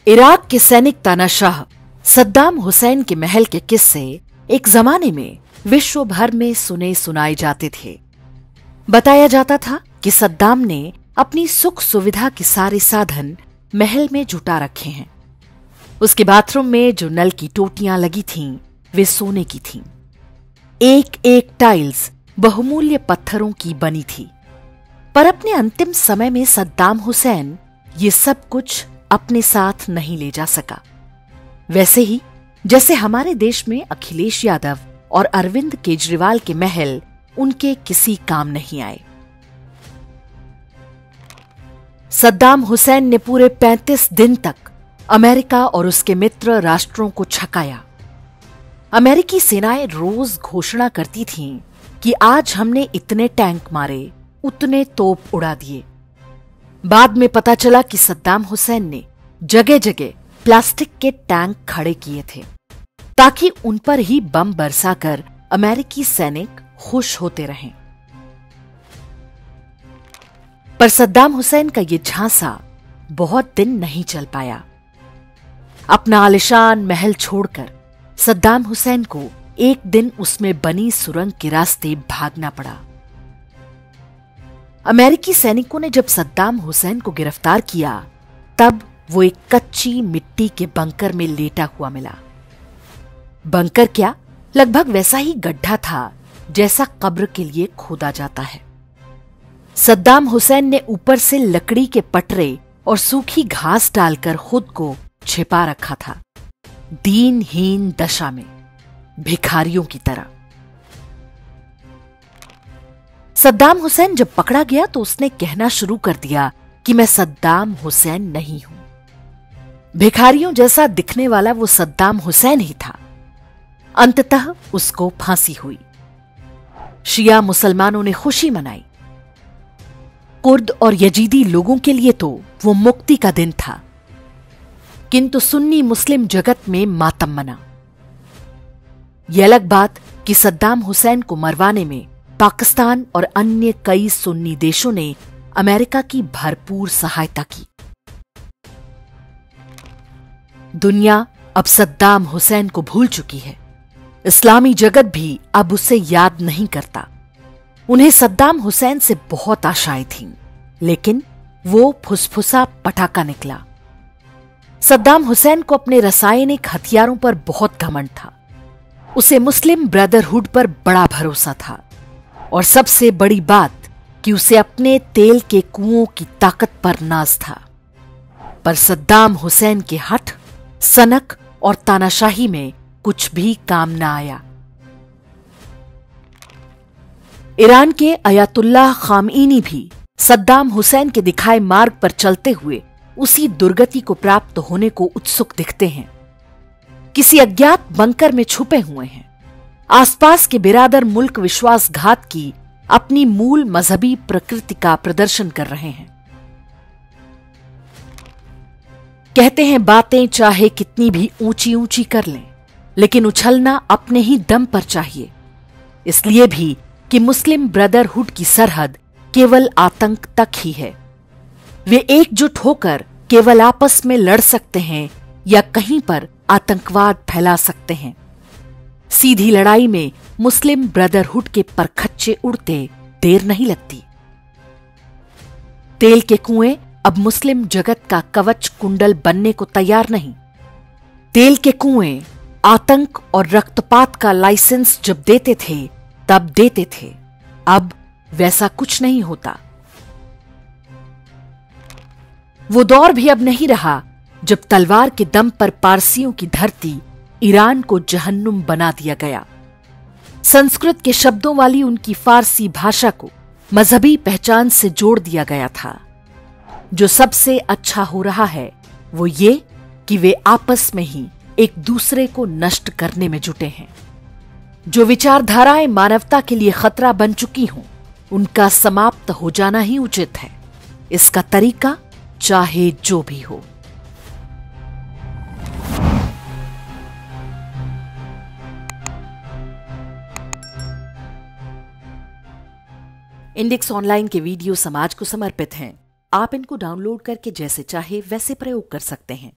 Iraq के सैनिक तानाशाह सद्दाम हुसैन के महल के किस्से एक जमाने में विश्व भर में सुने सुनाए जाते थे। बताया जाता था कि सद्दाम ने अपनी सुख सुविधा के सारे साधन महल में जुटा रखे हैं। उसके बाथरूम में जो नल की टोटियां लगी थीं, वे सोने की थीं। एक एक टाइल्स बहुमूल्य पत्थरों की बनी थी। पर अपने अंतिम समय में सद्दाम हुसैन ये सब कुछ अपने साथ नहीं ले जा सका। वैसे ही जैसे हमारे देश में अखिलेश यादव और अरविंद केजरीवाल के महल उनके किसी काम नहीं आए। सद्दाम हुसैन ने पूरे 35 दिन तक अमेरिका और उसके मित्र राष्ट्रों को छकाया। अमेरिकी सेनाएं रोज घोषणा करती थीं कि आज हमने इतने टैंक मारे, उतने तोप उड़ा दिए। बाद में पता चला कि सद्दाम हुसैन ने जगह जगह प्लास्टिक के टैंक खड़े किए थे ताकि उन पर ही बम बरसाकर अमेरिकी सैनिक खुश होते रहें। पर सद्दाम हुसैन का ये झांसा बहुत दिन नहीं चल पाया। अपना आलिशान महल छोड़कर सद्दाम हुसैन को एक दिन उसमें बनी सुरंग के रास्ते भागना पड़ा। अमेरिकी सैनिकों ने जब सद्दाम हुसैन को गिरफ्तार किया, तब वो एक कच्ची मिट्टी के बंकर में लेटा हुआ मिला। बंकर क्या, लगभग वैसा ही गड्ढा था जैसा कब्र के लिए खोदा जाता है। सद्दाम हुसैन ने ऊपर से लकड़ी के पटरे और सूखी घास डालकर खुद को छिपा रखा था, दीनहीन दशा में, भिखारियों की तरह। सद्दाम हुसैन जब पकड़ा गया तो उसने कहना शुरू कर दिया कि मैं सद्दाम हुसैन नहीं हूं। भिखारियों जैसा दिखने वाला वो सद्दाम हुसैन ही था। अंततः उसको फांसी हुई। शिया मुसलमानों ने खुशी मनाई। कुर्द और यजीदी लोगों के लिए तो वो मुक्ति का दिन था, किंतु सुन्नी मुस्लिम जगत में मातम मना। यह अलग बात कि सद्दाम हुसैन को मरवाने में पाकिस्तान और अन्य कई सुन्नी देशों ने अमेरिका की भरपूर सहायता की। दुनिया अब सद्दाम हुसैन को भूल चुकी है। इस्लामी जगत भी अब उसे याद नहीं करता। उन्हें सद्दाम हुसैन से बहुत आशाएं थीं, लेकिन वो फुसफुसा पटाखा निकला। सद्दाम हुसैन को अपने रासायनिक हथियारों पर बहुत घमंड था। उसे मुस्लिम ब्रदरहुड पर बड़ा भरोसा था, और सबसे बड़ी बात कि उसे अपने तेल के कुओं की ताकत पर नाज था। पर सद्दाम हुसैन के हठ, सनक और तानाशाही में कुछ भी काम न आया। ईरान के अयातुल्लाह खामईनी भी सद्दाम हुसैन के दिखाए मार्ग पर चलते हुए उसी दुर्गति को प्राप्त होने को उत्सुक दिखते हैं। किसी अज्ञात बंकर में छुपे हुए हैं। आसपास के बिरादर मुल्क विश्वासघात की अपनी मूल मजहबी प्रकृति का प्रदर्शन कर रहे हैं। कहते हैं बातें चाहे कितनी भी ऊंची ऊंची कर लें, लेकिन उछलना अपने ही दम पर चाहिए। इसलिए भी कि मुस्लिम ब्रदरहुड की सरहद केवल आतंक तक ही है। वे एकजुट होकर केवल आपस में लड़ सकते हैं या कहीं पर आतंकवाद फैला सकते हैं। सीधी लड़ाई में मुस्लिम ब्रदरहुड के परखच्चे उड़ते देर नहीं लगती। तेल के कुएं अब मुस्लिम जगत का कवच कुंडल बनने को तैयार नहीं। तेल के कुएं आतंक और रक्तपात का लाइसेंस जब देते थे तब देते थे, अब वैसा कुछ नहीं होता। वो दौर भी अब नहीं रहा जब तलवार के दम पर पारसियों की धरती ईरान को जहन्नुम बना दिया गया। संस्कृत के शब्दों वाली उनकी फारसी भाषा को मजहबी पहचान से जोड़ दिया गया था। जो सबसे अच्छा हो रहा है वो ये कि वे आपस में ही एक दूसरे को नष्ट करने में जुटे हैं। जो विचारधाराएं मानवता के लिए खतरा बन चुकी हों, उनका समाप्त हो जाना ही उचित है। इसका तरीका चाहे जो भी हो। इंडेक्स ऑनलाइन के वीडियो समाज को समर्पित हैं। आप इनको डाउनलोड करके जैसे चाहे वैसे प्रयोग कर सकते हैं।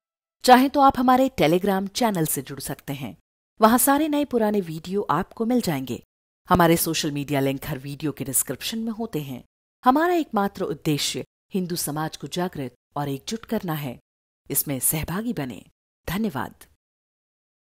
चाहे तो आप हमारे टेलीग्राम चैनल से जुड़ सकते हैं। वहां सारे नए पुराने वीडियो आपको मिल जाएंगे। हमारे सोशल मीडिया लिंक हर वीडियो के डिस्क्रिप्शन में होते हैं। हमारा एकमात्र उद्देश्य हिंदू समाज को जागृत और एकजुट करना है। इसमें सहभागी बने। धन्यवाद।